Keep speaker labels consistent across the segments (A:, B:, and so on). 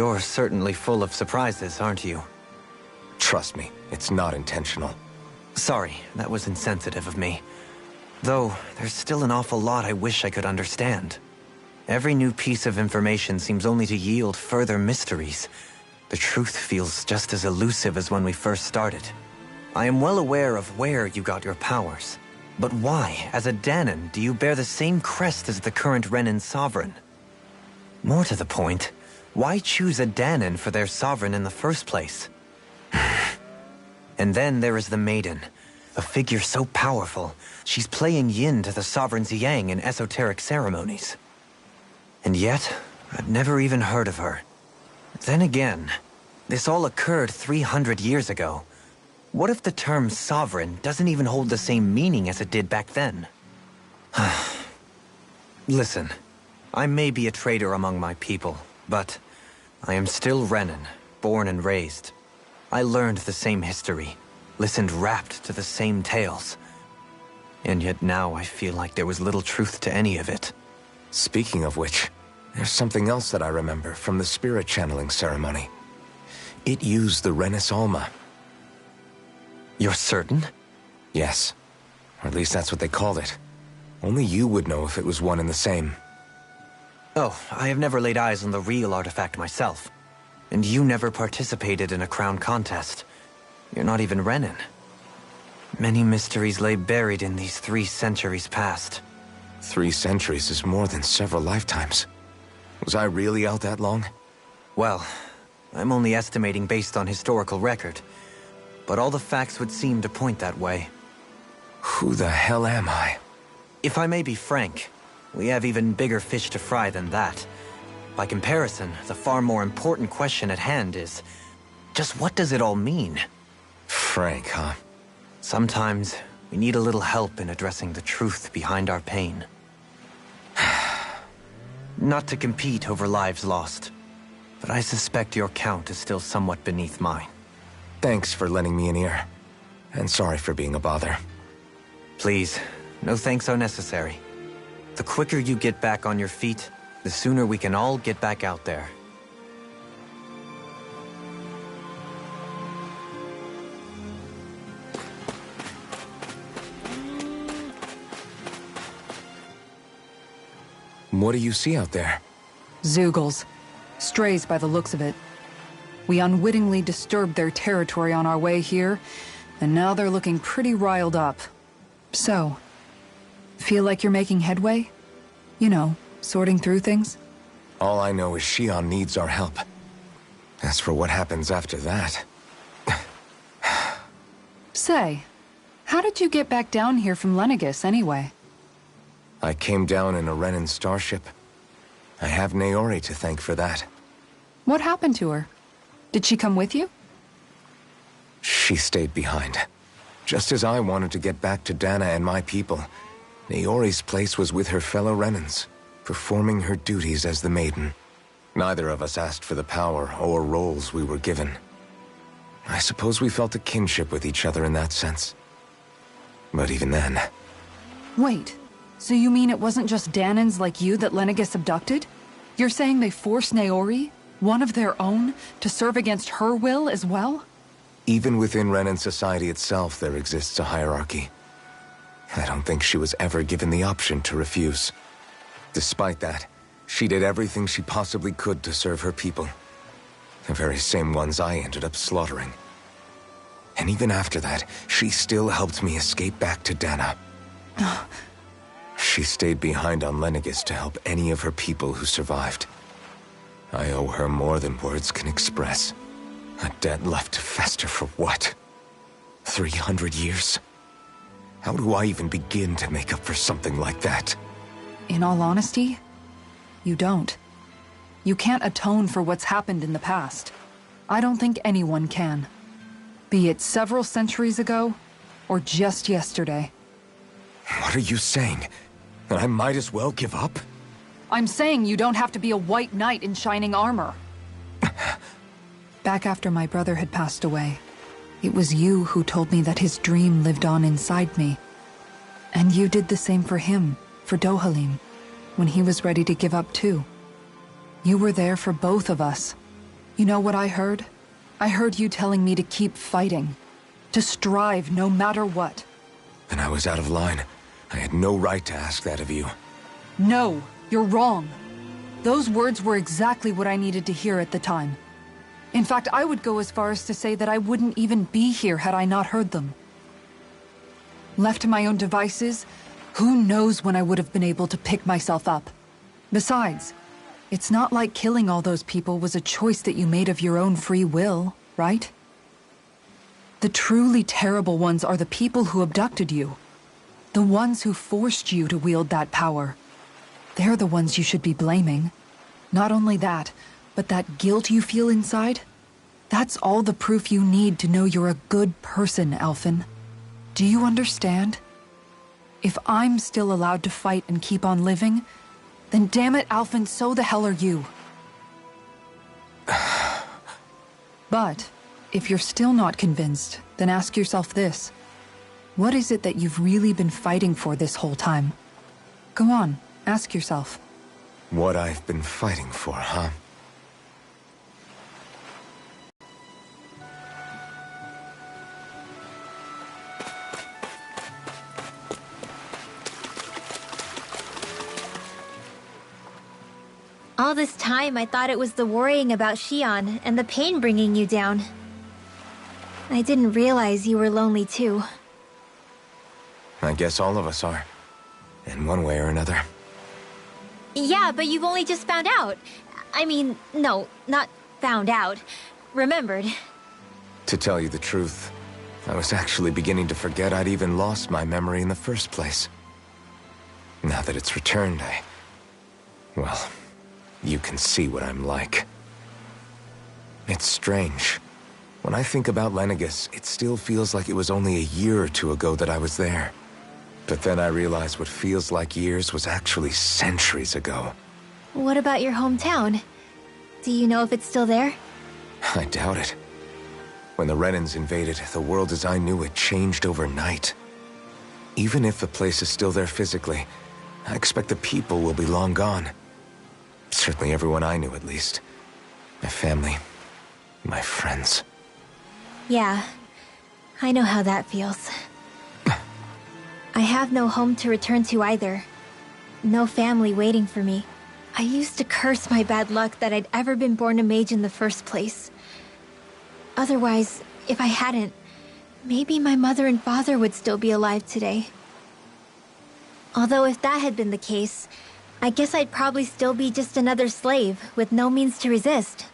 A: You're certainly full of surprises, aren't you?
B: Trust me, it's not intentional.
A: Sorry, that was insensitive of me. Though, there's still an awful lot I wish I could understand. Every new piece of information seems only to yield further mysteries. The truth feels just as elusive as when we first started. I am well aware of where you got your powers. But why, as a Dahnan, do you bear the same crest as the current Renan sovereign? More to the point, why choose a Dahnan for their sovereign in the first place? And then there is the Maiden, a figure so powerful, she's playing yin to the sovereign's yang in esoteric ceremonies. And yet, I've never even heard of her. Then again, this all occurred 300 years ago. What if the term sovereign doesn't even hold the same meaning as it did back then? Listen, I may be a traitor among my people, but I am still Renan, born and raised. I learned the same history, listened rapt to the same tales. And yet now I feel like there was little truth to any of it.
B: Speaking of which, there's something else that I remember from the spirit channeling ceremony. It used the Renis Alma.
A: You're certain?
B: Yes. Or at least that's what they called it. Only you would know if it was one and the same.
A: Oh, I have never laid eyes on the real artifact myself. And you never participated in a crown contest. You're not even Renan. Many mysteries lay buried in these 3 centuries past.
B: 3 centuries is more than several lifetimes. Was I really out that long?
A: Well, I'm only estimating based on historical record. But all the facts would seem to point that way.
B: Who the hell am I?
A: If I may be frank, we have even bigger fish to fry than that. By comparison, the far more important question at hand is, just what does it all mean?
B: Frank, huh?
A: Sometimes, we need a little help in addressing the truth behind our pain. Not to compete over lives lost, but I suspect your count is still somewhat beneath mine.
B: Thanks for lending me an ear. And sorry for being a bother.
A: Please, no thanks are necessary. The quicker you get back on your feet, the sooner we can all get back out there.
B: What do you see out there?
C: Zeugles. Strays by the looks of it. We unwittingly disturbed their territory on our way here, and now they're looking pretty riled up. So, feel like you're making headway? You know, sorting through things?
B: All I know is Xion needs our help. As for what happens after that...
C: Say, how did you get back down here from Lenegis, anyway?
B: I came down in a Renan starship. I have Naori to thank for that.
C: What happened to her? Did she come with you?
B: She stayed behind. Just as I wanted to get back to Dana and my people, Naori's place was with her fellow Renans, performing her duties as the Maiden. Neither of us asked for the power or roles we were given. I suppose we felt a kinship with each other in that sense. But even then...
C: Wait, so you mean it wasn't just Dahnans like you that Lenegis abducted? You're saying they forced Naori, one of their own, to serve against her will as well?
B: Even within Renan society itself, there exists a hierarchy. I don't think she was ever given the option to refuse. Despite that, she did everything she possibly could to serve her people. The very same ones I ended up slaughtering. And even after that, she still helped me escape back to Dana. She stayed behind on Lenegis to help any of her people who survived. I owe her more than words can express. A debt left to fester for what? 300 years? How do I even begin to make up for something like that?
C: In all honesty, you don't. You can't atone for what's happened in the past. I don't think anyone can. Be it several centuries ago, or just yesterday.
B: What are you saying? That I might as well give up?
C: I'm saying you don't have to be a white knight in shining armor. Back after my brother had passed away, it was you who told me that his dream lived on inside me. And you did the same for him, for Dohalim, when he was ready to give up too. You were there for both of us, You know what I heard? I heard you telling me to keep fighting. To strive no matter what.
B: Then I was out of line. I had no right to ask that of you.
C: No, you're wrong. Those words were exactly what I needed to hear at the time. In fact, I would go as far as to say that I wouldn't even be here had I not heard them. Left to my own devices, who knows when I would have been able to pick myself up. Besides, it's not like killing all those people was a choice that you made of your own free will, right? The truly terrible ones are the people who abducted you. The ones who forced you to wield that power. They're the ones you should be blaming. Not only that, but that guilt you feel inside, that's all the proof you need to know you're a good person, Alphen. Do you understand? If I'm still allowed to fight and keep on living, then damn it, Alphen, so the hell are you. But, if you're still not convinced, then ask yourself this. What is it that you've really been fighting for this whole time? Go on, ask yourself.
B: What I've been fighting for, huh?
D: All this time, I thought it was the worrying about Xion and the pain bringing you down. I didn't realize you were lonely too.
B: I guess all of us are. In one way or another.
D: Yeah, but you've only just found out. I mean, no, not found out. Remembered.
B: To tell you the truth, I was actually beginning to forget I'd even lost my memory in the first place. Now that it's returned, well, you can see what I'm like. It's strange. When I think about Lenegis, it still feels like it was only a year or two ago that I was there. But then I realized what feels like years was actually centuries ago.
D: What about your hometown? Do you know if it's still there?
B: I doubt it. When the Renans invaded, the world as I knew it changed overnight. Even if the place is still there physically, I expect the people will be long gone. Certainly everyone I knew, at least. My family. My friends.
D: Yeah, I know how that feels. I have no home to return to either. No family waiting for me. I used to curse my bad luck that I'd ever been born a mage in the first place. Otherwise, if I hadn't, maybe my mother and father would still be alive today. Although if that had been the case, I guess I'd probably still be just another slave with no means to resist.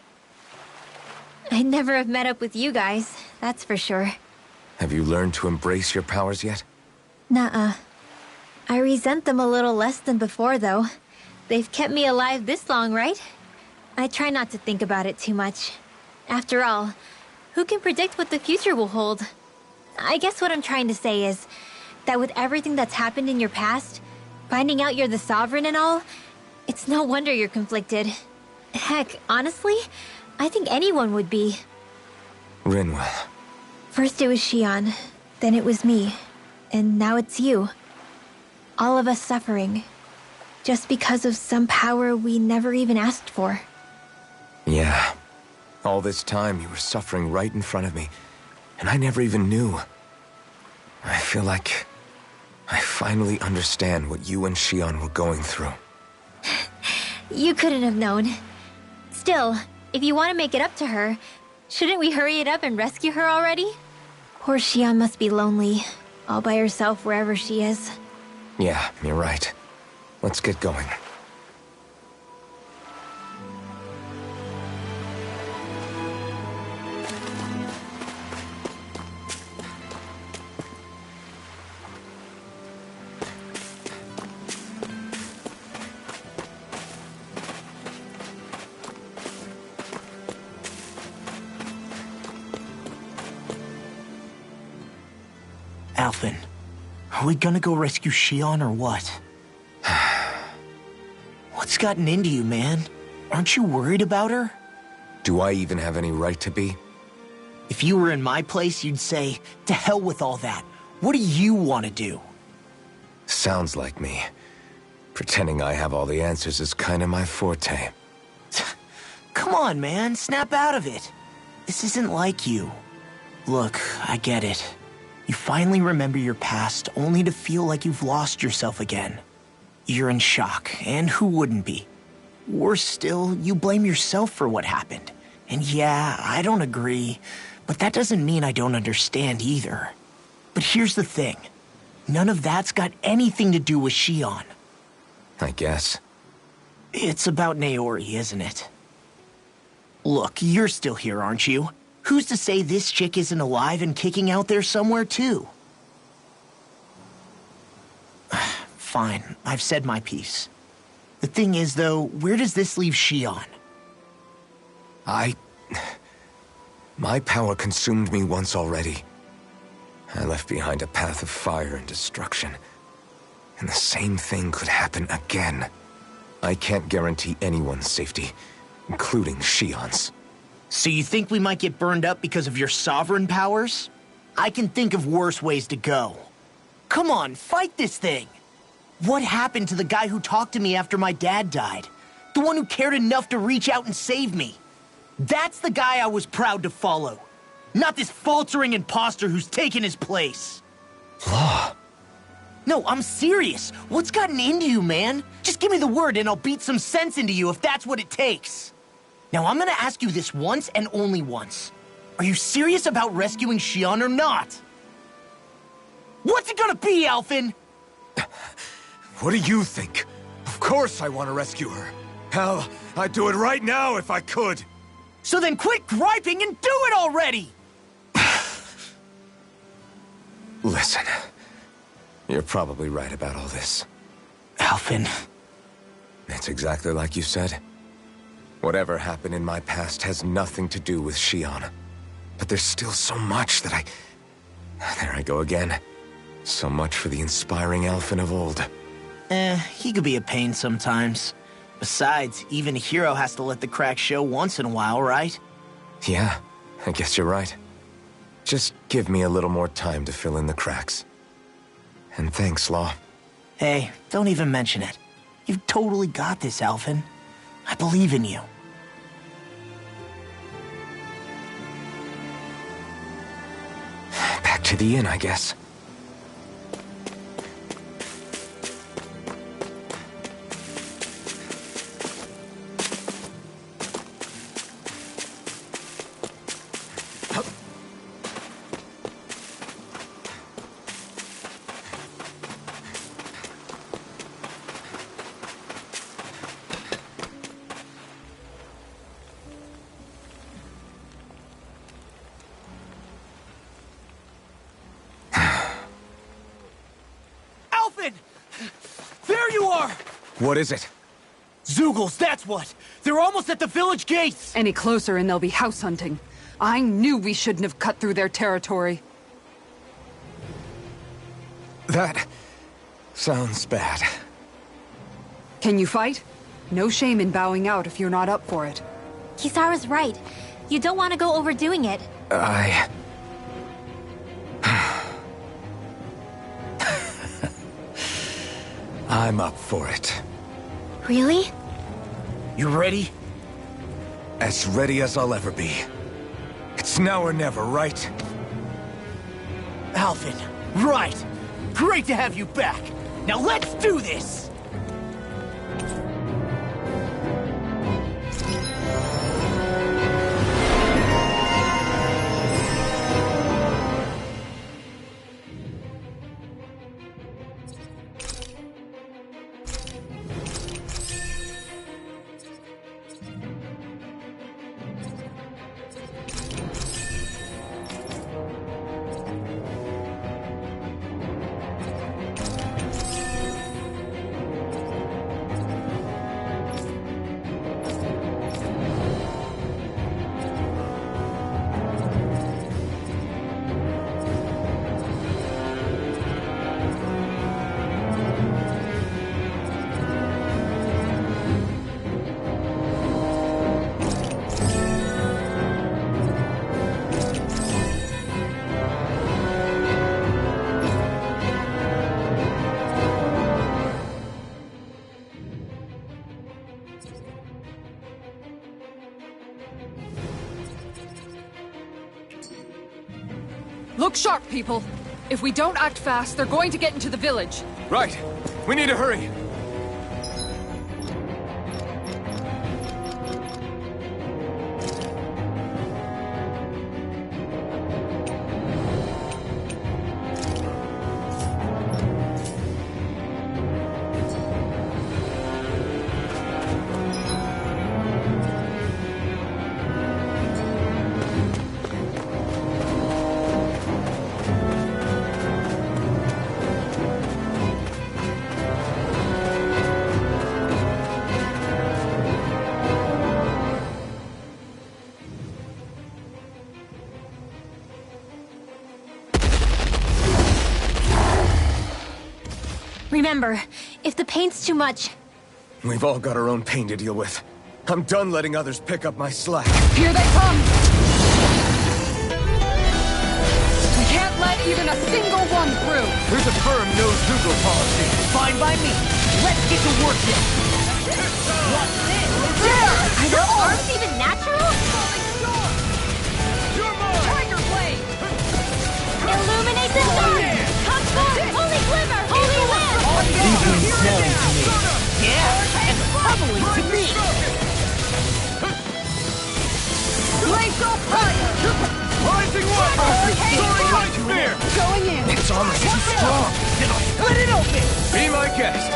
D: I'd never have met up with you guys, that's for sure.
B: Have you learned to embrace your powers yet?
D: Nuh-uh. I resent them a little less than before, though. They've kept me alive this long, right? I try not to think about it too much. After all, who can predict what the future will hold? I guess what I'm trying to say is that with everything that's happened in your past, finding out you're the Sovereign and all, it's no wonder you're conflicted. Heck, honestly, I think anyone would be.
B: Rinwell.
D: First it was Xion, then it was me, and now it's you. All of us suffering, just because of some power we never even asked for.
B: Yeah. All this time you were suffering right in front of me, and I never even knew. I feel like I finally understand what you and Xion were going through.
D: You couldn't have known. Still, if you want to make it up to her, shouldn't we hurry it up and rescue her already? Poor Xion must be lonely, all by herself wherever she is.
B: Yeah, you're right. Let's get going.
E: Alphen, are we gonna go rescue Xion or what? What's gotten into you, man? Aren't you worried about her?
B: Do I even have any right to be?
E: If you were in my place, you'd say, to hell with all that. What do you want to do?
B: Sounds like me. Pretending I have all the answers is kind of my forte.
E: Come on, man, snap out of it. This isn't like you. Look, I get it. You finally remember your past, only to feel like you've lost yourself again. You're in shock, and who wouldn't be? Worse still, you blame yourself for what happened. And yeah, I don't agree, but that doesn't mean I don't understand either. But here's the thing. None of that's got anything to do with Shion.
B: I guess.
E: It's about Naori, isn't it? Look, you're still here, aren't you? Who's to say this chick isn't alive and kicking out there somewhere, too? Fine, I've said my piece. The thing is, though, where does this leave Shion?
B: My power consumed me once already. I left behind a path of fire and destruction. And the same thing could happen again. I can't guarantee anyone's safety, including Shion's.
E: So you think we might get burned up because of your sovereign powers? I can think of worse ways to go. Come on, fight this thing! What happened to the guy who talked to me after my dad died? The one who cared enough to reach out and save me? That's the guy I was proud to follow. Not this faltering imposter who's taken his place.
B: Law.
E: No, I'm serious. What's gotten into you, man? Just give me the word and I'll beat some sense into you if that's what it takes. Now, I'm gonna ask you this once and only once. Are you serious about rescuing Shion or not? What's it gonna be, Alphen?
B: What do you think? Of course I want to rescue her. Hell, I'd do it right now if I could.
E: So then quit griping and do it already!
B: Listen, you're probably right about all this.
E: Alphen.
B: It's exactly like you said. Whatever happened in my past has nothing to do with Shion. But there's still so much that There I go again. So much for the inspiring Alphen of old.
E: He could be a pain sometimes. Besides, even a hero has to let the cracks show once in a while, right?
B: Yeah, I guess you're right. Just give me a little more time to fill in the cracks. And thanks, Law.
E: Hey, don't even mention it. You've totally got this, Alphen. I believe in you.
B: Back to the inn, I guess.
E: There you are!
B: What is it?
E: Zeugles, that's what! They're almost at the village gates!
C: Any closer and they'll be house hunting. I knew we shouldn't have cut through their territory.
B: That sounds bad.
C: Can you fight? No shame in bowing out if you're not up for it.
D: Kisara's right. You don't want to go overdoing it.
B: I'm up for it.
D: Really?
E: You ready?
B: As ready as I'll ever be. It's now or never, right?
E: Alphen, right! Great to have you back! Now let's do this!
C: Look sharp, people. If we don't act fast, they're going to get into the village.
B: Right. We need to hurry.
D: Remember, if the pain's too much...
B: We've all got our own pain to deal with. I'm done letting others pick up my slack.
C: Here they come! We can't let even a single one through!
B: There's a firm no-Google policy.
E: Fine by me. Let's get to work then. What's this?
D: Are your arms even natural?
C: Tiger Blade!
D: Illuminate the sun! Come forth! Holy glimmer! Holy lamp!
E: Deeply smelling to me. Yeah, and bubbling to me.
C: Glacial fire!
B: Rising water! Soaring light spear!
C: Going in!
B: Its armor is too strong.
E: Then I'll split it open.
B: Be my guest.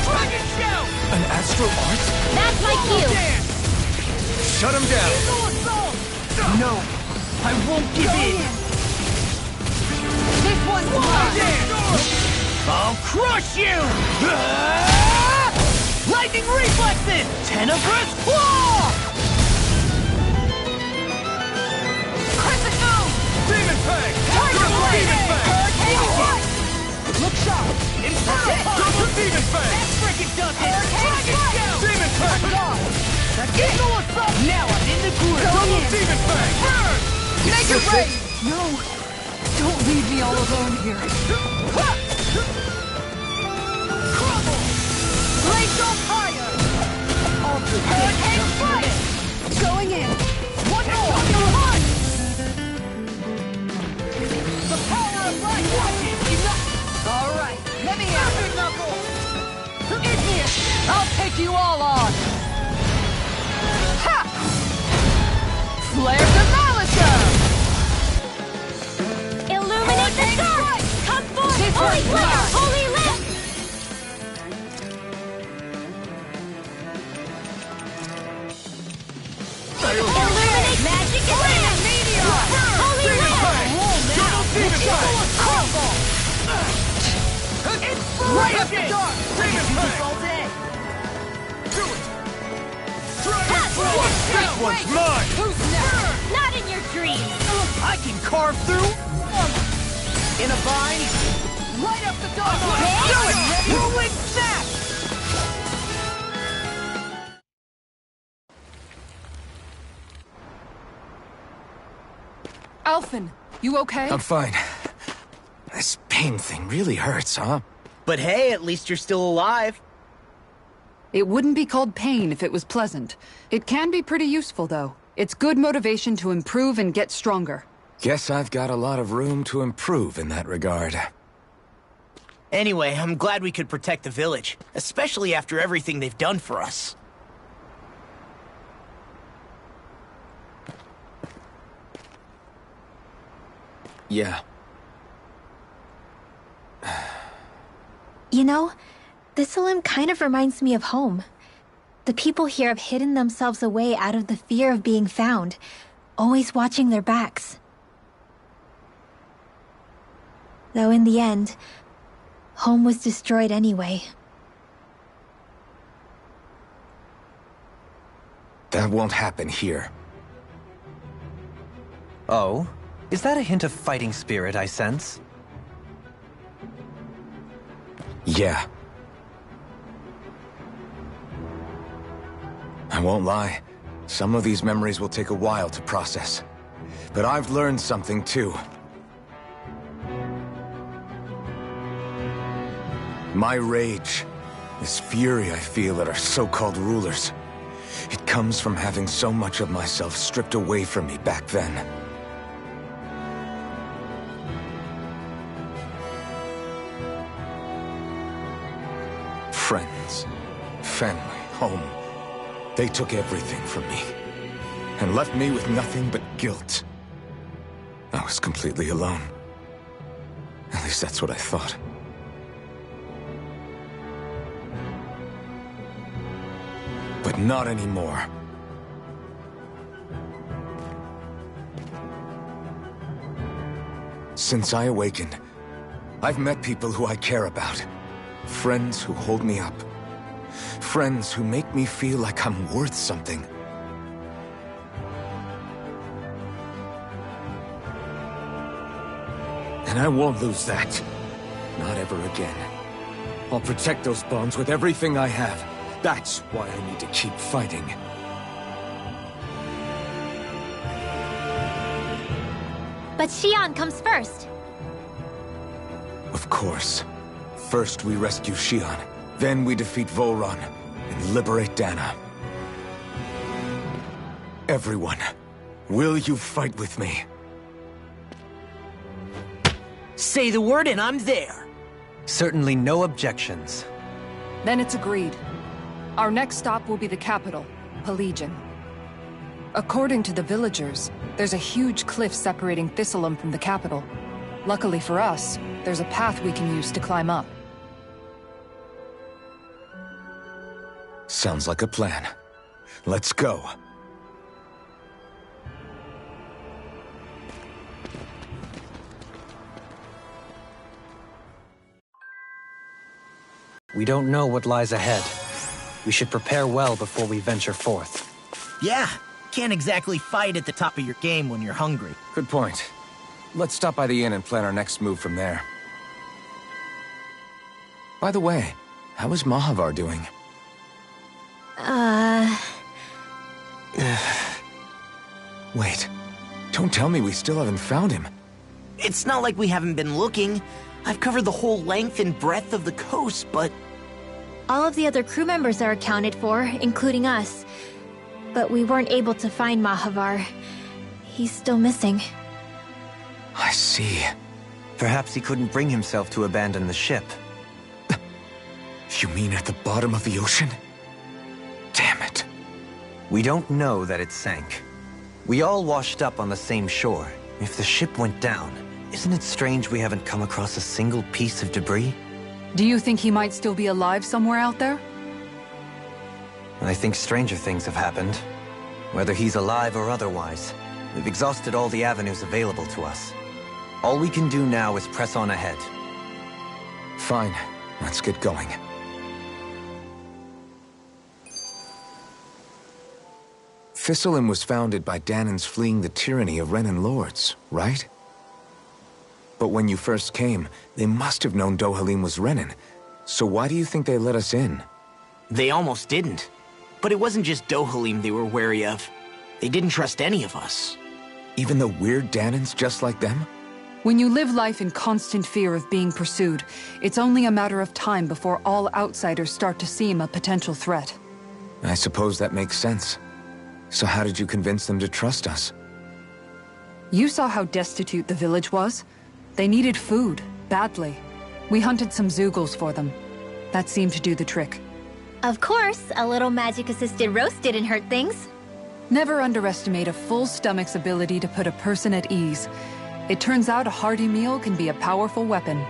E: Dragon shout.
B: An astral art?
D: That's my cue!
B: Shut him down.
E: No, I won't give in.
C: This one's mine!
E: I'll crush you! Lightning reflexes! Tenebrous claw!
C: Crescent moon!
B: Demon Fang!
C: Tiger
B: Double
C: Blade!
B: Demon Fang!
C: Hurricane Strike! Look sharp!
E: Inferno punch!
B: Double Demon Fang!
E: That frickin' does it!
C: Hurricane
E: Dragon
C: Strike!
E: shout!
B: Demon Fang!
E: That's it! Now I'm in the groove!
B: Double Demon Fang!
E: Burn!
C: Make it rain! No! Don't leave me all alone here.
E: Crumble!
C: Glacial fire! Hurricane Strike! Going in! One more! Punch! The power of light!
E: Watch it!
C: All right, let me out!
E: Big knuckle!
C: Igneous! I'll take you all on! Ha! Flare Demolisher!
D: Illuminate the sun! Come forth!
C: This
D: Holy
C: one's
D: glimmer!
C: mine.
D: Holy lamp! Illuminate magic lamp! Holy lamp!
B: Demon Fang!
E: Right up the dark!
B: Demon Fang!
E: All day!
B: Do it! Dragon Blade! This one's mine!
C: Who's next?
D: Not in your dreams!
E: I can carve through in a vine.
C: Light up the dark!
E: Do it! Rolling snap!
C: Alphen, you okay?
B: I'm fine. This pain thing really hurts, huh?
E: But hey, at least you're still alive.
C: It wouldn't be called pain if it was pleasant. It can be pretty useful, though. It's good motivation to improve and get stronger.
B: Guess I've got a lot of room to improve in that regard.
E: Anyway, I'm glad we could protect the village, especially after everything they've done for us.
B: Yeah.
D: You know, this Limb kind of reminds me of home. The people here have hidden themselves away out of the fear of being found, always watching their backs. Though in the end, home was destroyed anyway.
B: That won't happen here.
A: Oh? Is that a hint of fighting spirit I sense?
B: Yeah. I won't lie. Some of these memories will take a while to process. But I've learned something too. My rage, this fury I feel at our so-called rulers, it comes from having so much of myself stripped away from me back then. Friends, family, home. They took everything from me, and left me with nothing but guilt. I was completely alone. At least that's what I thought. But not anymore. Since I awakened, I've met people who I care about. Friends who hold me up. Friends who make me feel like I'm worth something. And I won't lose that. Not ever again. I'll protect those bonds with everything I have. That's why I need to keep fighting.
D: But Xion comes first.
B: Of course. First we rescue Xion, then we defeat Vholran, and liberate Dana. Everyone, will you fight with me?
E: Say the word and I'm there.
A: Certainly no objections.
C: Then it's agreed. Our next stop will be the capital, Pelegion. According to the villagers, there's a huge cliff separating Thistleum from the capital. Luckily for us, there's a path we can use to climb up.
B: Sounds like a plan. Let's go.
A: We don't know what lies ahead. We should prepare well before we venture forth.
E: Yeah, can't exactly fight at the top of your game when you're hungry.
B: Good point. Let's stop by the inn and plan our next move from there. By the way, how is Mahavar doing? Wait. Don't tell me we still haven't found him.
E: It's not like we haven't been looking. I've covered the whole length and breadth of the coast, but...
D: All of the other crew members are accounted for, including us. But we weren't able to find Mahavar. He's still missing.
B: I see.
A: Perhaps he couldn't bring himself to abandon the ship.
B: You mean at the bottom of the ocean? Damn it.
A: We don't know that it sank. We all washed up on the same shore. If the ship went down, isn't it strange we haven't come across a single piece of debris?
C: Do you think he might still be alive somewhere out there?
A: I think stranger things have happened. Whether he's alive or otherwise, we've exhausted all the avenues available to us. All we can do now is press on ahead.
B: Fine. Let's get going. Thistleum was founded by Danans fleeing the tyranny of Renan lords, right? But when you first came, they must have known Dohalim was Renan. So why do you think they let us in?
E: They almost didn't. But it wasn't just Dohalim they were wary of. They didn't trust any of us.
B: Even the weird Danans just like them?
C: When you live life in constant fear of being pursued, it's only a matter of time before all outsiders start to seem a potential threat.
B: I suppose that makes sense. So how did you convince them to trust us?
C: You saw how destitute the village was. They needed food, badly. We hunted some Zeugles for them. That seemed to do the trick.
D: Of course, a little magic-assisted roast didn't hurt things.
C: Never underestimate a full stomach's ability to put a person at ease. It turns out a hearty meal can be a powerful weapon.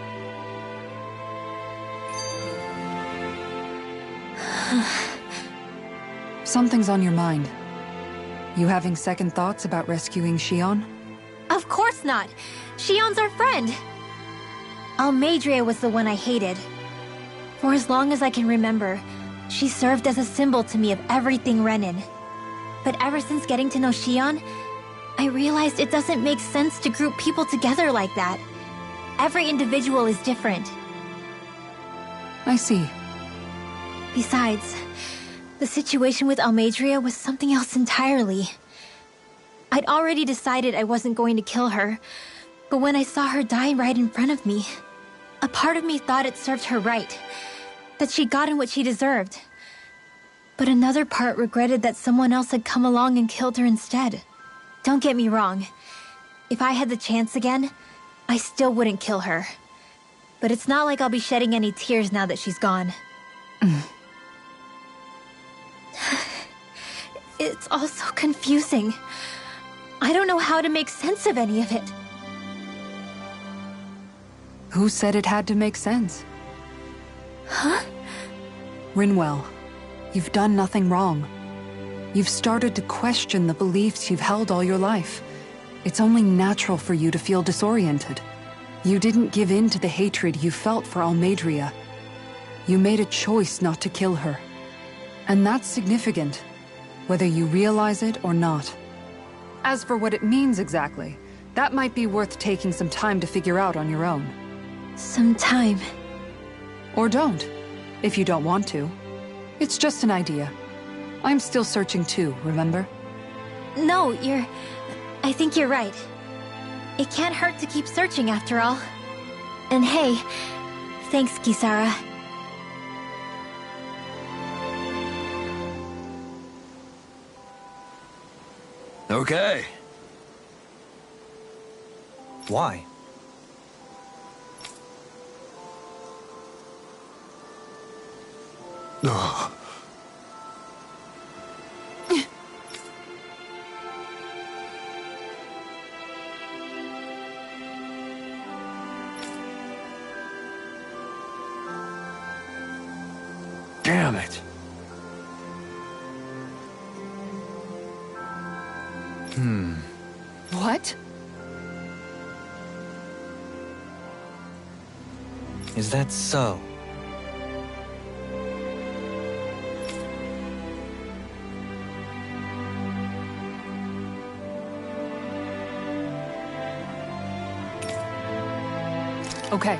C: Something's on your mind. You having second thoughts about rescuing Xion?
D: Of course not! Xion's our friend! Almeidrea was the one I hated. For as long as I can remember, she served as a symbol to me of everything Renan. But ever since getting to know Xion, I realized it doesn't make sense to group people together like that. Every individual is different.
C: I see.
D: Besides, the situation with Almeidrea was something else entirely. I'd already decided I wasn't going to kill her, but when I saw her die right in front of me, a part of me thought it served her right, that she'd gotten what she deserved. But another part regretted that someone else had come along and killed her instead. Don't get me wrong. If I had the chance again, I still wouldn't kill her. But it's not like I'll be shedding any tears now that she's gone. It's all so confusing. I don't know how to make sense of any of it.
C: Who said it had to make sense?
D: Huh?
C: Rinwell, you've done nothing wrong. You've started to question the beliefs you've held all your life. It's only natural for you to feel disoriented. You didn't give in to the hatred you felt for Almeidrea. You made a choice not to kill her. And that's significant, whether you realize it or not. As for what it means exactly, that might be worth taking some time to figure out on your own.
D: Some time.
C: Or don't, if you don't want to. It's just an idea. I'm still searching too, remember?
D: No, I think you're right. It can't hurt to keep searching after all. And hey, thanks, Kisara.
F: Okay.
A: Why?
F: Ugh. Damn it.
C: What?
A: Is that so?
C: Okay.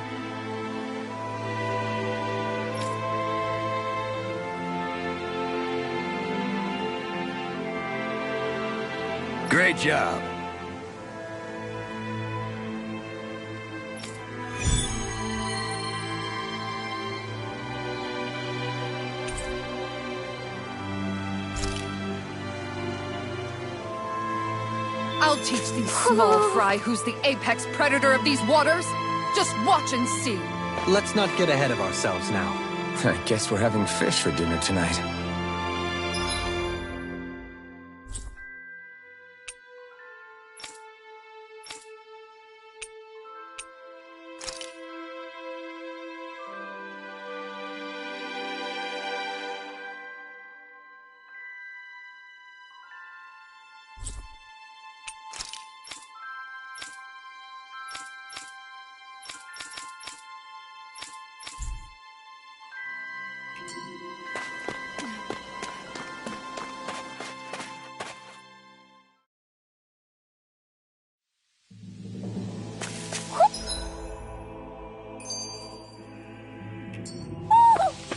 F: Great job.
C: I'll teach these small fry who's the apex predator of these waters. Just watch and see.
A: Let's not get ahead of ourselves now.
B: I guess we're having fish for dinner tonight.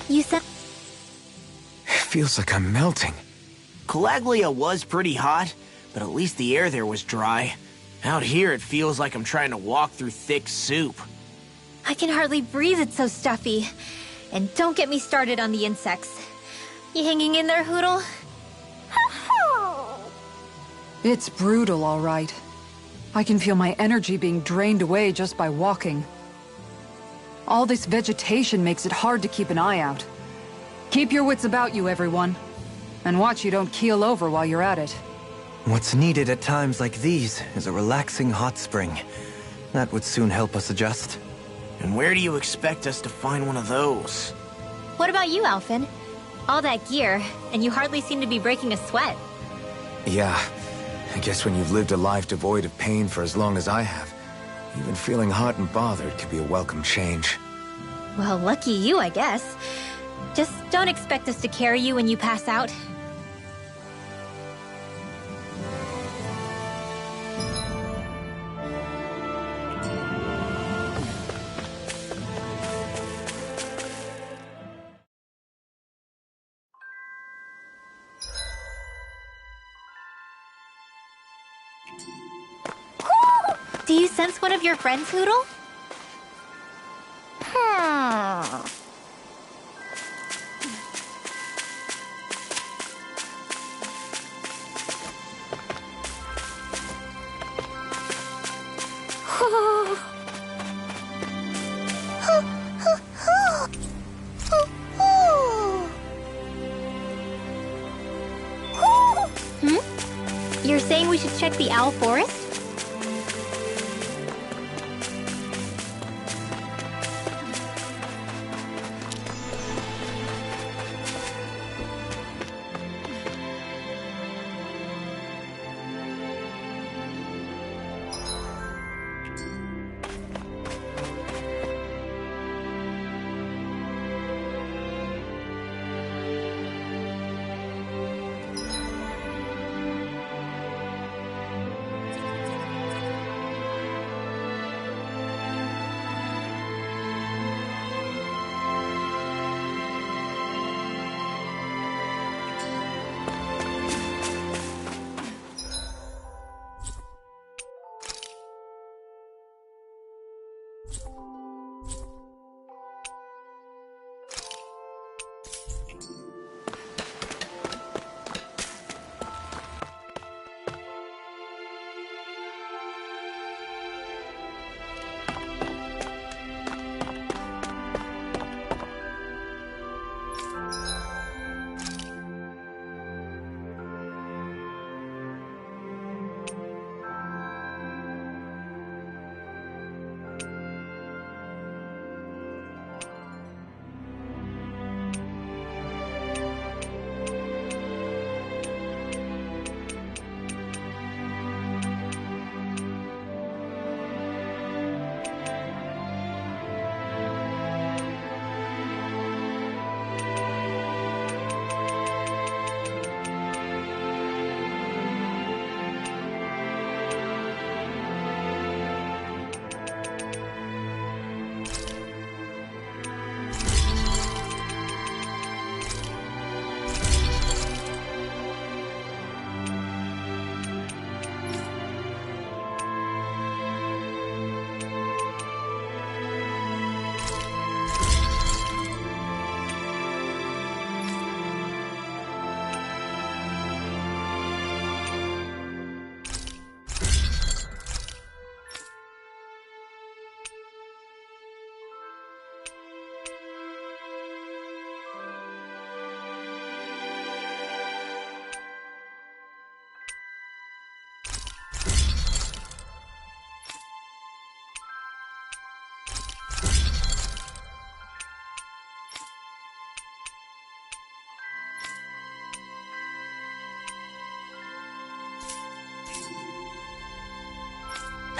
D: You said...
B: Feels like I'm melting.
E: Calaglia was pretty hot, but at least the air there was dry. Out here, it feels like I'm trying to walk through thick soup.
D: I can hardly breathe, it's so stuffy. And don't get me started on the insects. You hanging in there, Hootle?
C: It's brutal, all right. I can feel my energy being drained away just by walking. All this vegetation makes it hard to keep an eye out. Keep your wits about you, everyone. And watch you don't keel over while you're at it.
A: What's needed at times like these is a relaxing hot spring. That would soon help us adjust.
E: And where do you expect us to find one of those?
D: What about you, Alphen? All that gear, and you hardly seem to be breaking a sweat.
B: Yeah, I guess when you've lived a life devoid of pain for as long as I have, even feeling hot and bothered could be a welcome change.
D: Well, lucky you, I guess. Just don't expect us to carry you when you pass out. Do you sense one of your friends, Hootle? check the Owl Forest?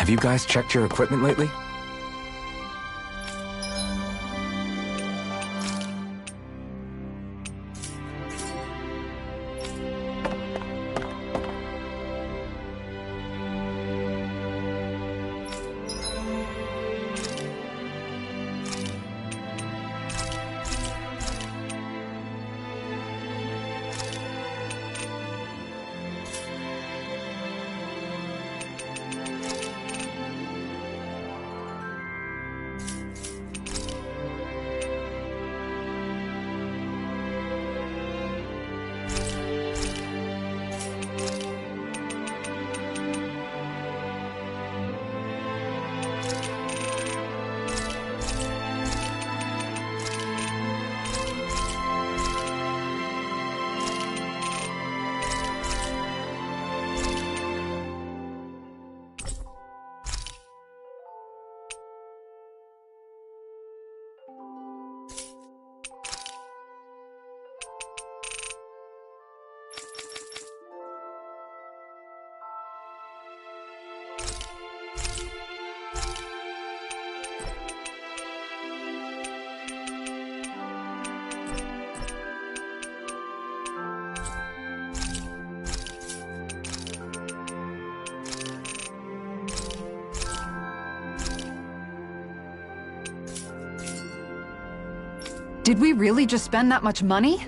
B: Have you guys checked your equipment lately?
C: Did we really just spend that much money?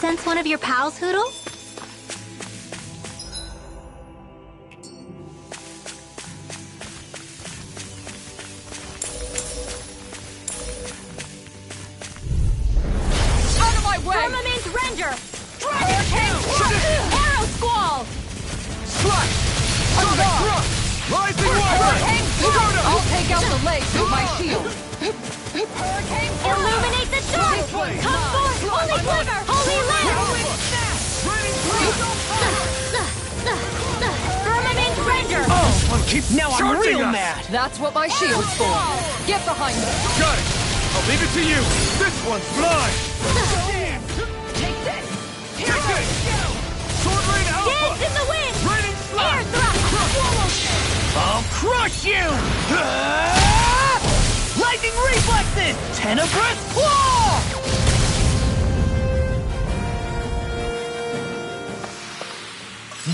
D: sense one of your pals, Hootle?
C: Out of my way!
D: Firmament Ranger! Hurricane Arrow Squall!
B: Slash! Rising
C: Hurricane Strike! I'll take out the legs with my shield. Hurricane
D: Illuminate the dark! Come forth, Holy Quiver! Holy Lance! Firmament Ranger!
E: Now I'm real mad!
C: That's what my shield's for. Get behind me.
B: Got it! I'll leave it to you! This one's mine!
C: Take this!
B: Get this! Sword Rain Alpha!
D: Dance in the wind!
B: Raining
D: Air
B: Slash!
D: thrust!
E: I'll crush you! Lightning reflexes! Tenebrous claw!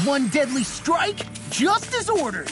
E: One deadly strike, just as ordered.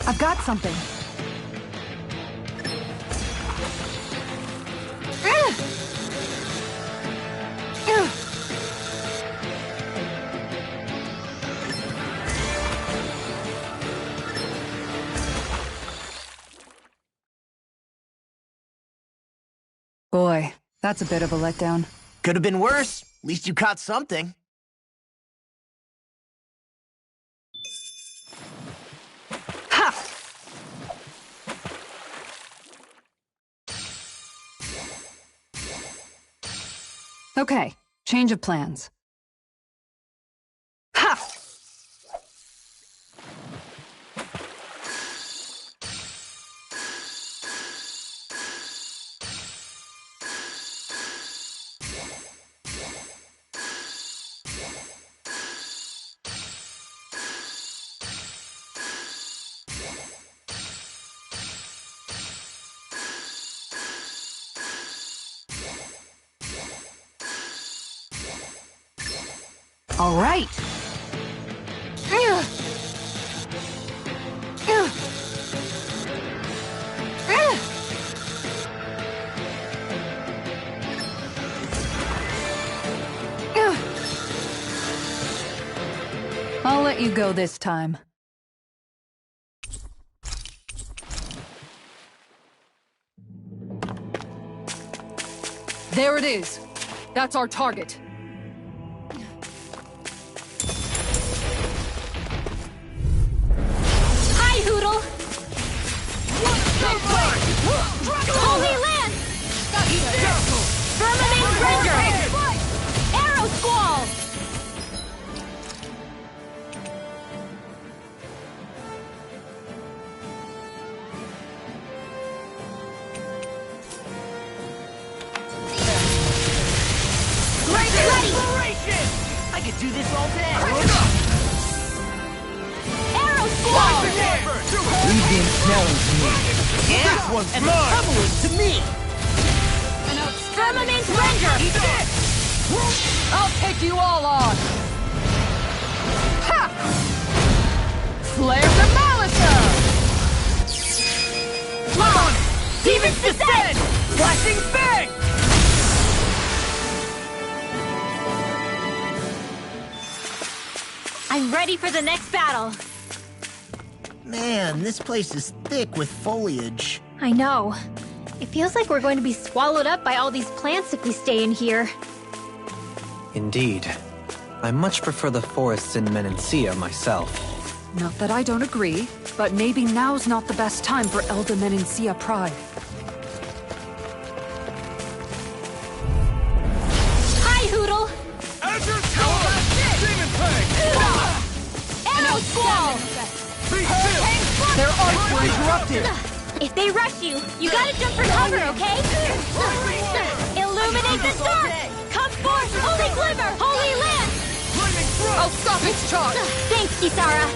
C: I've got something. Boy, that's a bit of a letdown.
E: Could have been worse. At least you caught something.
C: Okay, change of plans. Ha! All right. I'll let you go this time. There it is. That's our target.
D: Hi, Hootle! Holy Lance! Firmament Ranger! Arrow Squall!
E: Exploration! I could do this all day.
D: Arrow Squall!
E: Leave the ensnaring to me. And the pummeling to me.
D: Firmament Ranger!
C: I'll take you all on! Ha! Flares of Malisa!
E: Demons descend! Flashing bang!
D: I'm ready for the next battle.
E: Man, this place is thick with foliage.
D: I know. It feels like we're going to be swallowed up by all these plants if we stay in here.
A: Indeed. I much prefer the forests in Menancia myself.
C: Not that I don't agree, but maybe now's not the best time for Elda Menancia Pride.
D: Hi, Hootle!
B: Azure Tower! Demon Fang!
D: Arrow Squall!
B: Be still!
C: Their arts were interrupted!
D: If they rush you, you gotta jump for cover, okay? Illuminate the dark! Come forth, holy glimmer, holy land!
C: I'll stop its charge!
D: Thanks, Kisara!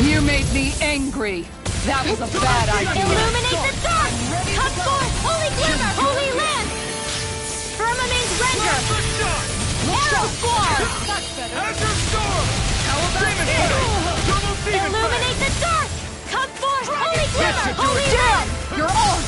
C: You made me angry. That was a bad idea.
D: Illuminate the dark! Come forth, holy glimmer, holy land! Firmament render! Arrow squall! Illuminate the dark! Come forth, holy glimmer, holy land!
C: You're on!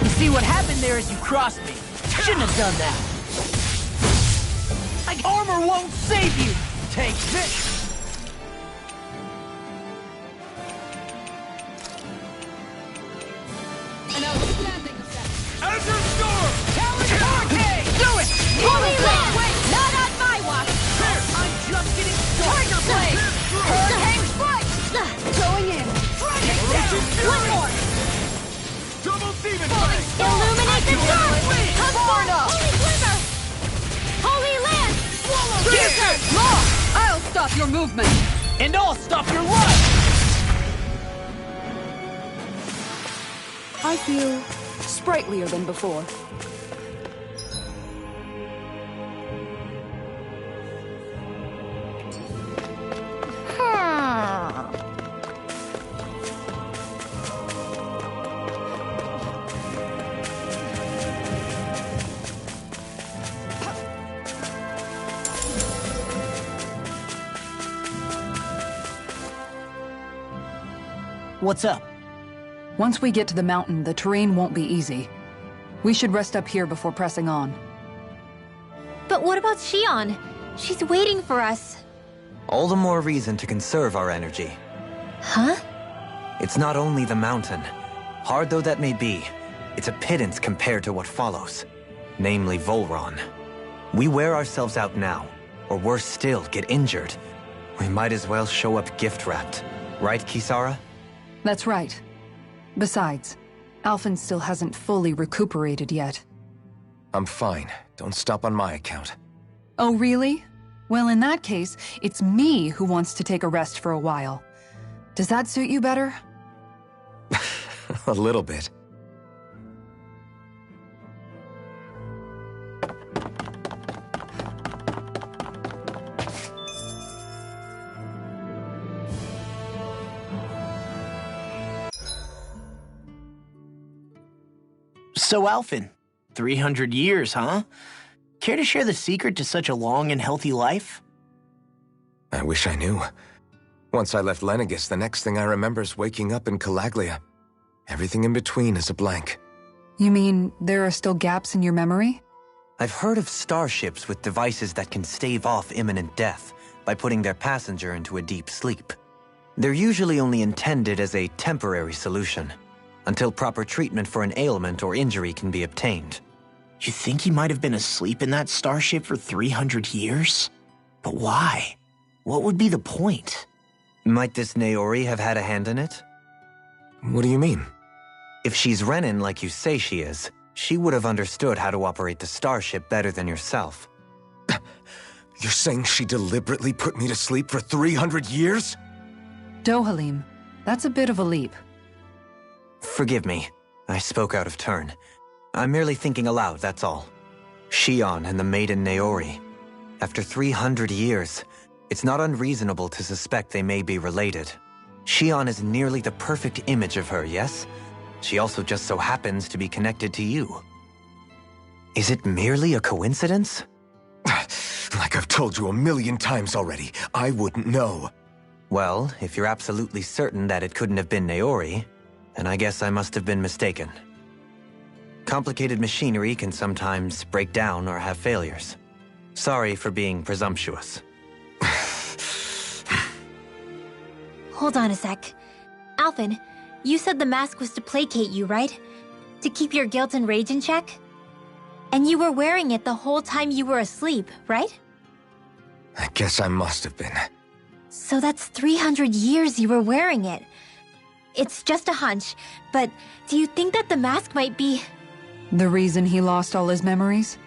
G: You see what happened there is you crossed me. Shouldn't have done that. Like armor won't save you. Take this.
F: Azure Storm!
G: Do it!
D: Holy land! Not on my watch!
G: I'm just getting started.
C: Tiger Blade! Hurricane Strike! Going in!
D: One more!
F: Double Demon Blade!
D: Illuminate the dark! Come forth,
C: enough.
D: holy glimmer! Holy land!
C: Law! I'll stop your movement!
G: And I'll stop your life!
C: I feel sprightlier than before.
G: What's up?
C: Once we get to the mountain, the terrain won't be easy. We should rest up here before pressing on.
D: But what about Shion? She's waiting for us.
A: All the more reason to conserve our energy.
D: Huh?
A: It's not only the mountain. Hard though that may be, it's a pittance compared to what follows. Namely Volron. We wear ourselves out now, or worse still, get injured. We might as well show up gift-wrapped. Right, Kisara?
C: That's right. Besides, Alphen still hasn't fully recuperated yet.
B: I'm fine. Don't stop on my account.
C: Oh, really? Well, in that case, it's me who wants to take a rest for a while. Does that suit you better?
B: A little bit.
E: So, Alphen, 300 years, huh? Care to share the secret to such a long and healthy life?
B: I wish I knew. Once I left Lenegis, the next thing I remember is waking up in Calaglia. Everything in between is a blank.
C: You mean there are still gaps in your memory?
A: I've heard of starships with devices that can stave off imminent death by putting their passenger into a deep sleep. They're usually only intended as a temporary solution, until proper treatment for an ailment or injury can be obtained.
E: You think he might have been asleep in that starship for 300 years? But why? What would be the point?
A: Might this Naori have had a hand in it?
B: What do you mean?
A: If she's Renin like you say she is, she would have understood how to operate the starship better than yourself.
B: You're saying she deliberately put me to sleep for 300 years?
C: Dohalim, that's a bit of a leap.
A: Forgive me. I spoke out of turn. I'm merely thinking aloud, that's all. Shion and the maiden Naori. After 300 years, it's not unreasonable to suspect they may be related. Shion is nearly the perfect image of her, yes? She also just so happens to be connected to you. Is it merely a coincidence?
B: Like I've told you 1,000,000 times already, I wouldn't know.
A: Well, if you're absolutely certain that it couldn't have been Naori, then I guess I must have been mistaken. Complicated machinery can sometimes break down or have failures. Sorry for being presumptuous.
D: Hold on a sec. Alphen, you said the mask was to placate you, right? To keep your guilt and rage in check? And you were wearing it the whole time you were asleep, right?
B: I guess I must have been.
D: So that's 300 years you were wearing it. It's just a hunch, but do you think that the mask might be...
C: The reason he lost all his memories?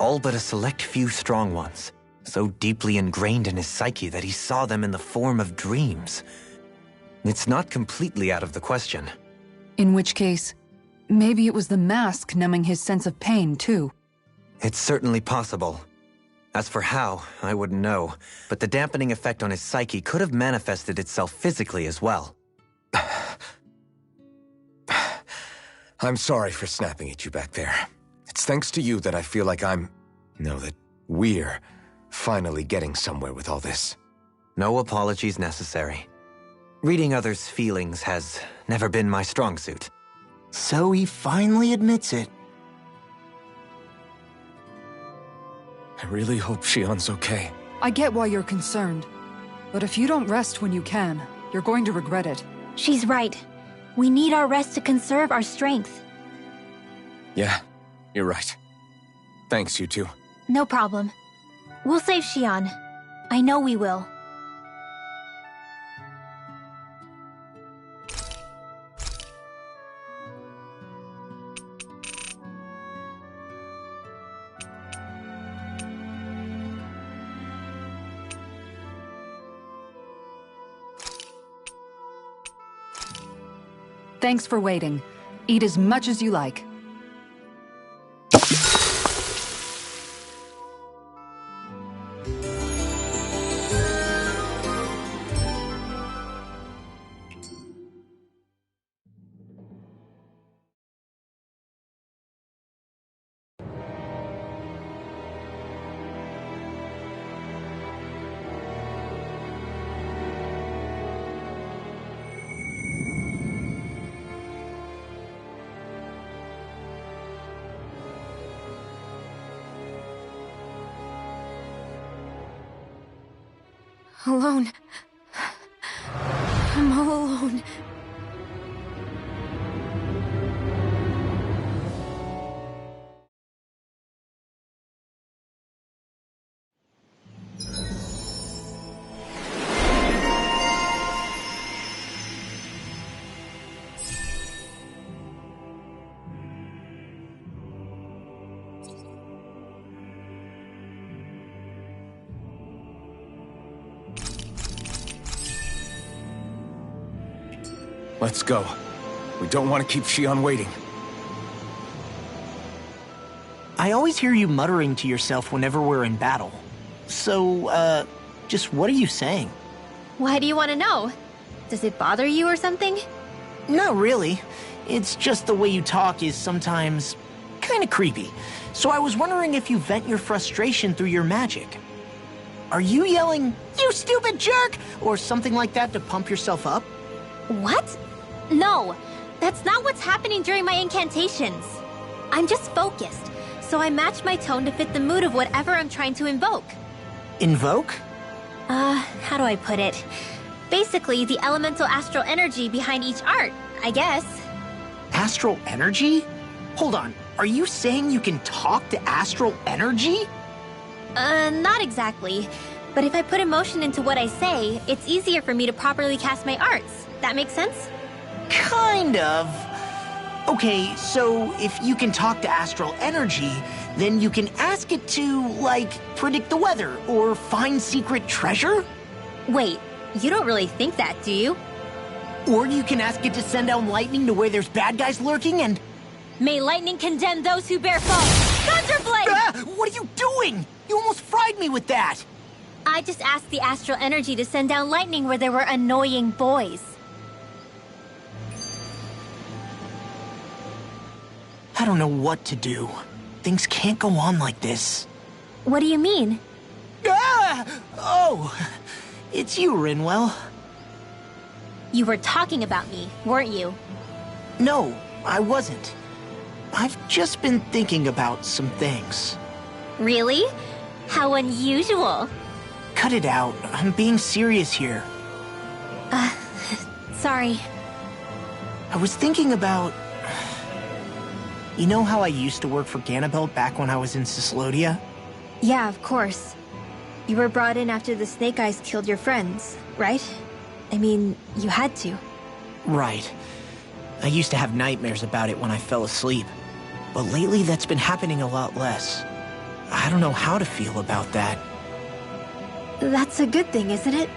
A: All but a select few strong ones, so deeply ingrained in his psyche that he saw them in the form of dreams. It's not completely out of the question.
C: In which case, maybe it was the mask numbing his sense of pain, too.
A: It's certainly possible. As for how, I wouldn't know, but the dampening effect on his psyche could have manifested itself physically as well.
B: I'm sorry for snapping at you back there. It's thanks to you that I feel like that we're finally getting somewhere with all this.
A: No apologies necessary. Reading others' feelings has never been my strong suit.
E: So he finally admits it.
B: I really hope Shion's okay.
C: I get why you're concerned. But if you don't rest when you can, you're going to regret it.
D: She's right. We need our rest to conserve our strength.
B: Yeah, you're right. Thanks, you two.
D: No problem. We'll save Shion. I know we will.
C: Thanks for waiting. Eat as much as you like.
D: Alone. I'm all alone.
B: Let's go. We don't want to keep Shion waiting.
E: I always hear you muttering to yourself whenever we're in battle. So, just what are you saying?
D: Why do you want to know? Does it bother you or something?
E: Not really. It's just the way you talk is sometimes kind of creepy. So I was wondering if you vent your frustration through your magic. Are you yelling, "You stupid jerk," or something like that to pump yourself up?
D: What? No, that's not what's happening during my incantations. I'm just focused, so I match my tone to fit the mood of whatever I'm trying to invoke.
E: Invoke?
D: How do I put it? Basically, the elemental astral energy behind each art, I guess.
E: Astral energy? Hold on, are you saying you can talk to astral energy?
D: Not exactly. But if I put emotion into what I say, it's easier for me to properly cast my arts. That makes sense?
E: Kind of. Okay, so if you can talk to astral energy, then you can ask it to, like, predict the weather or find secret treasure?
D: Wait, you don't really think that, do you?
E: Or you can ask it to send down lightning to where there's bad guys lurking and...
D: May lightning condemn those who bear false! Thunderblade!
E: Ah, what are you doing? You almost fried me with that!
D: I just asked the astral energy to send down lightning where there were annoying boys.
E: I don't know what to do. Things can't go on like this.
D: What do you mean?
E: Ah! Oh, it's you, Rinwell.
D: You were talking about me, weren't you?
E: No, I wasn't. I've just been thinking about some things.
D: Really? How unusual.
E: Cut it out. I'm being serious here.
D: Sorry.
E: I was thinking about... You know how I used to work for Ganabelt back when I was in Cyslodia?
D: Yeah, of course. You were brought in after the Snake Eyes killed your friends, right? I mean, you had to.
E: Right. I used to have nightmares about it when I fell asleep. But lately that's been happening a lot less. I don't know how to feel about that.
D: That's a good thing, isn't it?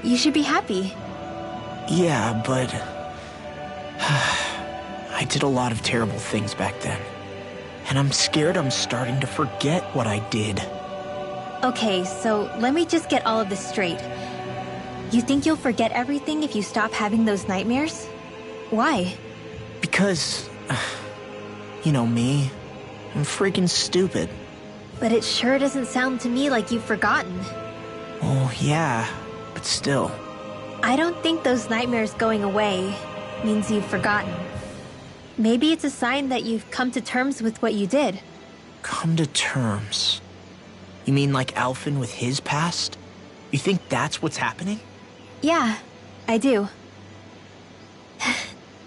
D: You should be happy.
E: Yeah, but... I did a lot of terrible things back then. And I'm scared I'm starting to forget what I did.
D: Okay, so let me just get all of this straight. You think you'll forget everything if you stop having those nightmares? Why?
E: Because... you know me. I'm freaking stupid.
D: But it sure doesn't sound to me like you've forgotten.
E: Oh, yeah. But still.
D: I don't think those nightmares going away means you've forgotten. Maybe it's a sign that you've come to terms with what you did.
E: Come to terms? You mean like Alphen with his past? You think that's what's happening?
D: Yeah, I do.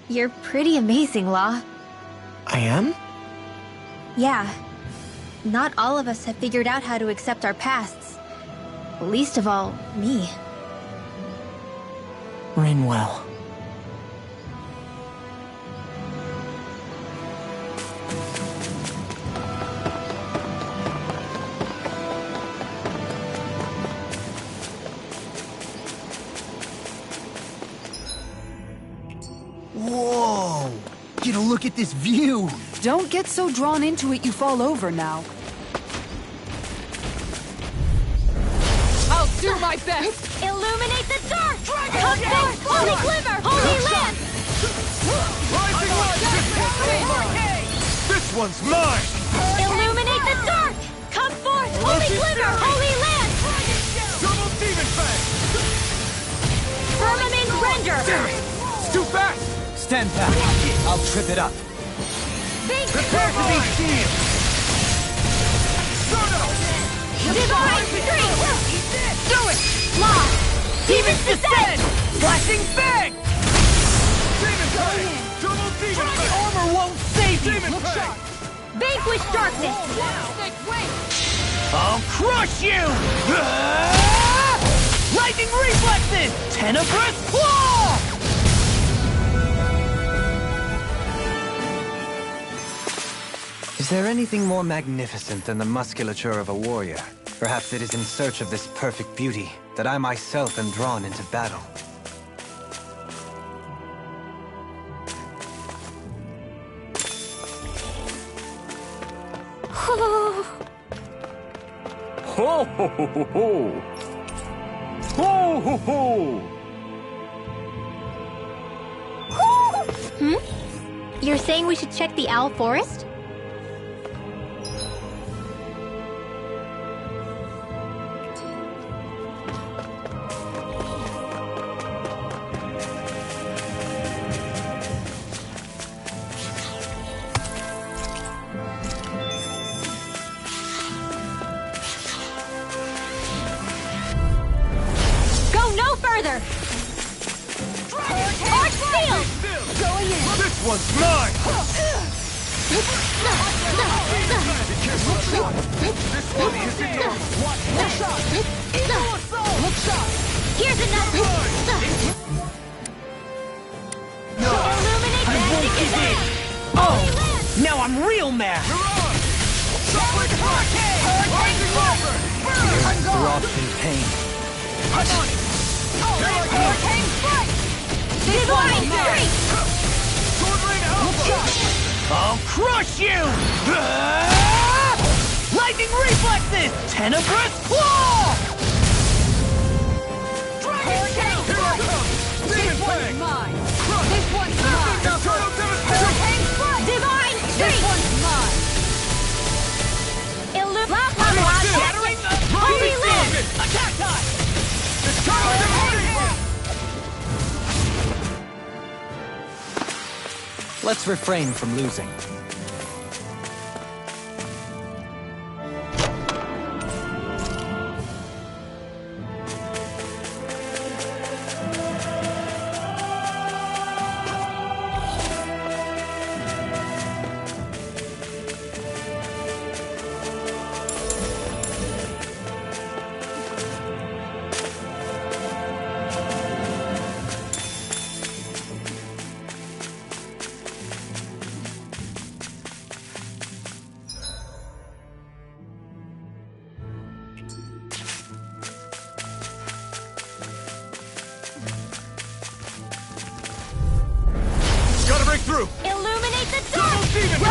D: You're pretty amazing, Law.
E: I am?
D: Yeah. Not all of us have figured out how to accept our pasts. Least of all, me.
E: Rinwell.
F: Whoa! Get a look at this view!
C: Don't get so drawn into it you fall over now. I'll do my best!
D: Illuminate the dark! Come forth, holy glimmer! Holy land!
F: Rising light! This one's mine!
D: Illuminate the dark! Come forth, holy glimmer! Holy land!
F: Double demon fang!
D: Firmament render!
F: Damn it! It's too fast!
G: Stand back. I'll trip it up.
F: Prepare to be sealed!
D: Divine strength!
G: Do it!
D: Law!
G: Demons descend! Flashing bang!
F: Demon fang! Double demon fang!
G: Armor won't save you!
F: Demon fang!
D: Vanquish darkness!
G: I'll crush you! Lightning reflexes! Tenebrous claw!
A: Is there anything more magnificent than the musculature of a warrior? Perhaps it is in search of this perfect beauty that I myself am drawn into battle.
F: Ho ho ho ho ho! Ho ho ho!
D: You're saying we should check the Owl Forest?
F: This one's mine! This one isn't normal!
D: Here's another! Illuminate magic command!
E: Oh! Now I'm real mad!
A: Tears throbbed in pain.
D: Hurricane strike! Divine strength!
G: I'll crush you! Lightning reflexes! Tenebrous claw!
F: Hurricane strike! Demon fang!
C: Mine! This one's mine!
D: Hurricane strike! Divine strength!
C: This one's mine!
D: Shattering the holy land!
G: Attack time!
A: Let's refrain from losing.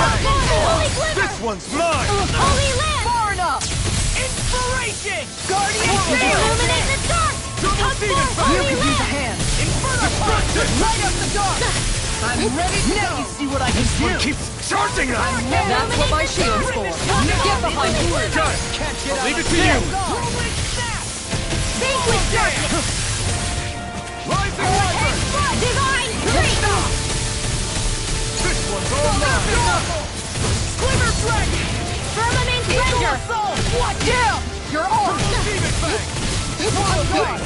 D: Holy Glimmer!
F: This one's mine!
D: Holy Lamp!
G: Far enough! Inspiration! Guardian
D: Illuminate the dark!
F: Double demon
G: You
F: fang!
G: can use a hand! Inferno Punch! Light up the dark! I'm ready to
E: Now you see what I can do!
F: Keeps charging us!
C: That's what my shield's for. Get behind me.
F: Got it! I'll leave it to you!
D: Vanquish darkness!
F: Rising Wyvern!
D: Divine Strength!
F: This one's all mine!
G: Glimmer Dragon!
D: Firmament Render!
G: Watch out! You're on!
F: Demon fang!
G: One good!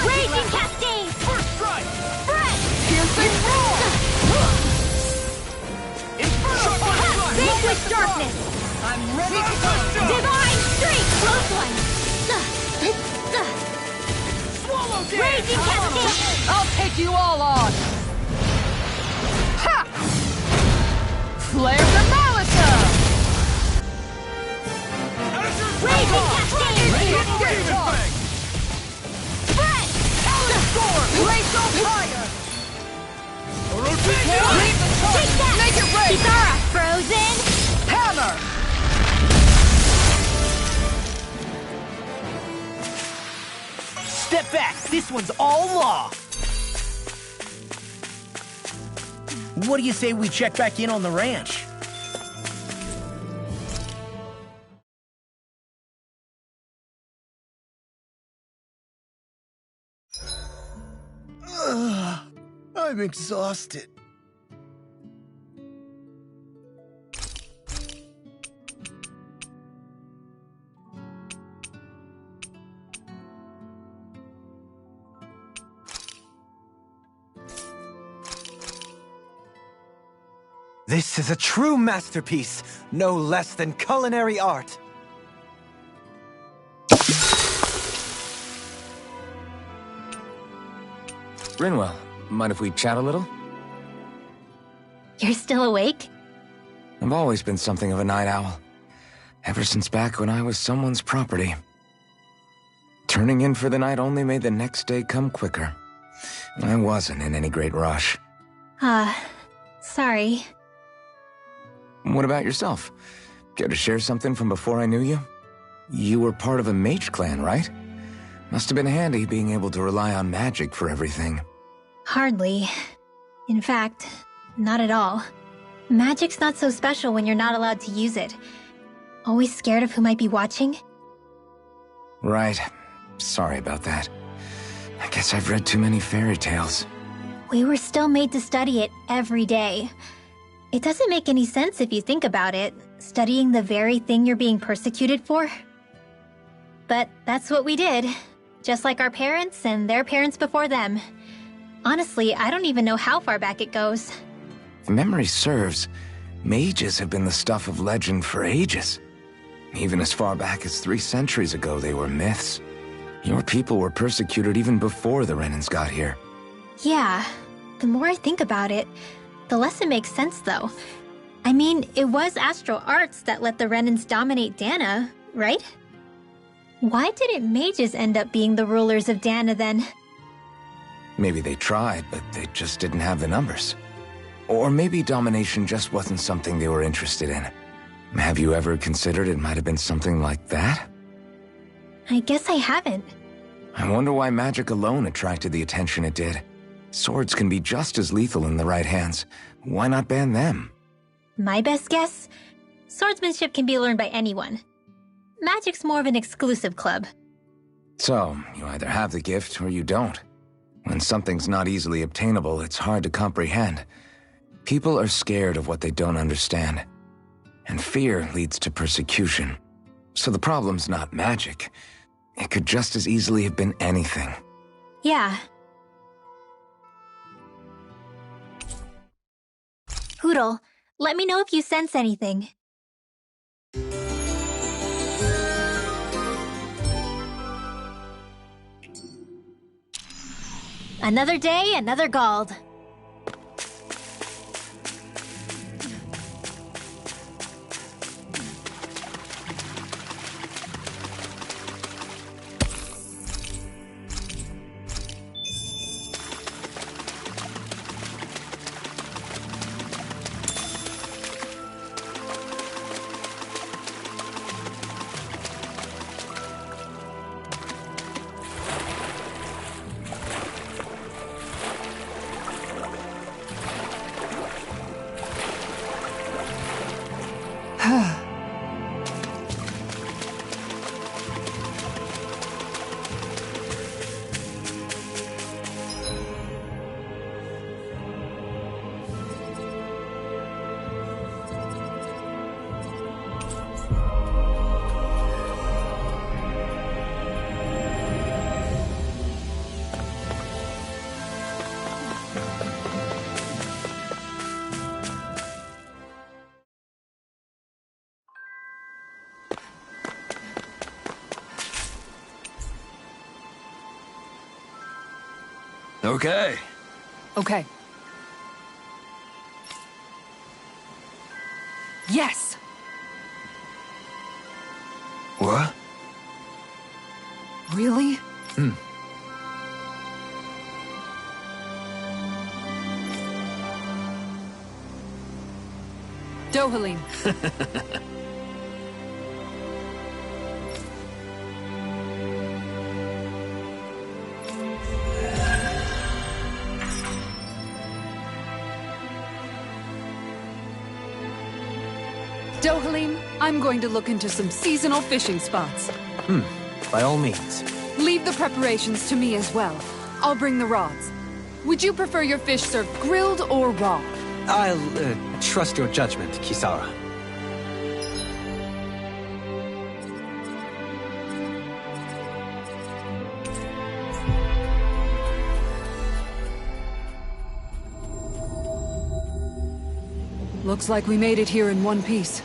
D: Raging Cascade!
F: First strike!
D: Breath!
G: Piercing roar!
F: Inferno punch!
D: Vanquish darkness!
G: I'm ready to go!
D: Divine Strength! Close one!
F: Swallow dance!
D: Raging Cascade!
C: I'll take you all on. Ha! Flare the Malisa!
D: Raging Cascade!
F: Demon fang!
D: Breath!
C: Glacial Fire!
F: Rotation!
C: Lead the charge!
D: Take that!
C: Make it rain!
D: Kisara! Frozen!
C: Hammer!
E: Step back! This one's all law! What do you say we check back in on the ranch? I'm exhausted.
A: This is a true masterpiece, no less than culinary art.
B: Rinwell, mind if we chat a little?
D: You're still awake?
B: I've always been something of a night owl. Ever since back when I was someone's property. Turning in for the night only made the next day come quicker. I wasn't in any great rush.
D: Sorry.
B: What about yourself? Care to share something from before I knew you? You were part of a mage clan, right? Must have been handy being able to rely on magic for everything.
D: Hardly. In fact, not at all. Magic's not so special when you're not allowed to use it. Always scared of who might be watching?
B: Right. Sorry about that. I guess I've read too many fairy tales.
D: We were still made to study it every day. It doesn't make any sense if you think about it, studying the very thing you're being persecuted for. But that's what we did, just like our parents and their parents before them. Honestly, I don't even know how far back it goes.
B: If memory serves, mages have been the stuff of legend for ages. Even as far back as 3 centuries ago, they were myths. Your people were persecuted even before the Renans got here.
D: Yeah, the more I think about it, the less it makes sense though. I mean, it was Astral Arts that let the Renans dominate Dana, right? Why didn't mages end up being the rulers of Dana then?
B: Maybe they tried, but they just didn't have the numbers. Or maybe domination just wasn't something they were interested in. Have you ever considered it might have been something like that?
D: I guess I haven't.
B: I wonder why magic alone attracted the attention it did. Swords can be just as lethal in the right hands. Why not ban them?
D: My best guess? Swordsmanship can be learned by anyone. Magic's more of an exclusive club.
B: So, you either have the gift or you don't. When something's not easily obtainable, it's hard to comprehend. People are scared of what they don't understand. And fear leads to persecution. So the problem's not magic. It could just as easily have been anything.
D: Yeah. Hootle, let me know if you sense anything. Another day, another Gald.
F: Okay.
C: Okay. Yes!
F: What?
C: Really? Dohalim. Dohalim, I'm going to look into some seasonal fishing spots.
A: By all means.
C: Leave the preparations to me as well. I'll bring the rods. Would you prefer your fish served grilled or raw?
A: I'll trust your judgment, Kisara.
C: Looks like we made it here in one piece.